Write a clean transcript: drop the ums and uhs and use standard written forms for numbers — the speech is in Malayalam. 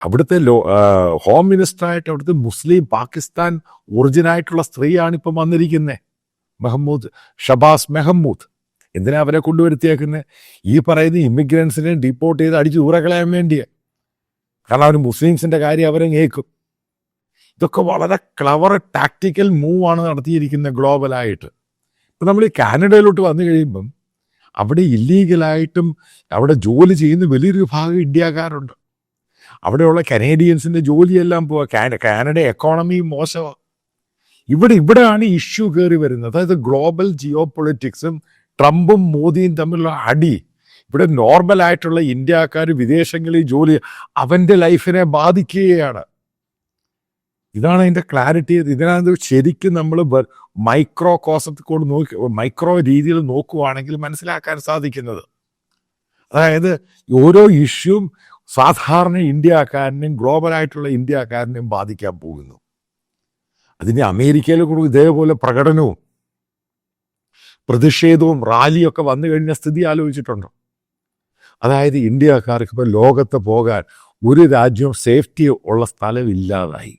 അവിടുത്തെ ഹോം മിനിസ്റ്ററായിട്ട് അവിടുത്തെ മുസ്ലിം പാകിസ്ഥാൻ ഒറിജിനായിട്ടുള്ള സ്ത്രീയാണ് ഇപ്പം വന്നിരിക്കുന്നത്, ഷബാസ് മെഹമ്മൂദ്. എന്തിനാ അവരെ കൊണ്ടുവരുത്തിയേക്കുന്നത്? ഈ പറയുന്ന ഇമിഗ്രൻസിനെ ഡിപ്പോർട്ട് ചെയ്ത് അടിച്ച് ദൂരകളയാൻ വേണ്ടിയാണ്. കാരണം അവർ മുസ്ലിംസിൻ്റെ കാര്യം അവരെ കേൾക്കും. ഇതൊക്കെ വളരെ ക്ലവർ ടാക്ടിക്കൽ മൂവാണ് നടത്തിയിരിക്കുന്നത് ഗ്ലോബലായിട്ട്. ഇപ്പം നമ്മൾ ഈ കാനഡയിലോട്ട് വന്നു കഴിയുമ്പം അവിടെ ഇല്ലീഗലായിട്ടും അവിടെ ജോലി ചെയ്യുന്ന വലിയൊരു വിഭാഗം ഇന്ത്യക്കാരുണ്ട്. അവിടെയുള്ള കനേഡിയൻസിൻ്റെ ജോലിയെല്ലാം പോവാ. കാനഡ എക്കോണമി മോശമാണ്. ഇവിടെയാണ് ഇഷ്യൂ കയറി വരുന്നത്. അതായത് ഗ്ലോബൽ ജിയോ പൊളിറ്റിക്സും ട്രംപും മോദിയും തമ്മിലുള്ള അടി. ഇവിടെ നോർമലായിട്ടുള്ള ഇന്ത്യക്കാർ വിദേശങ്ങളിൽ ജോലി അവൻ്റെ ലൈഫിനെ ബാധിക്കുകയാണ്. ഇതാണ് അതിൻ്റെ ക്ലാരിറ്റി. ഇതിനകത്ത് ശരിക്കും നമ്മൾ മൈക്രോ കോസത്തിൽ കൊണ്ട് മൈക്രോ രീതിയിൽ നോക്കുവാണെങ്കിൽ മനസ്സിലാക്കാൻ സാധിക്കുന്നത്. അതായത് ഓരോ ഇഷ്യൂവും സാധാരണ ഇന്ത്യക്കാരനെയും ഗ്ലോബലായിട്ടുള്ള ഇന്ത്യക്കാരനെയും ബാധിക്കാൻ പോകുന്നു. അതിന് അമേരിക്കയിൽ കൂടി ഇതേപോലെ പ്രകടനവും പ്രതിഷേധവും റാലിയൊക്കെ വന്നു കഴിഞ്ഞ സ്ഥിതി ആലോചിച്ചിട്ടുണ്ടോ? അതായത് ഇന്ത്യക്കാർക്ക് ഇപ്പോൾ ലോകത്ത് പോകാൻ ഒരു രാജ്യവും സേഫ്റ്റി ഉള്ള സ്ഥലമില്ലാതായി.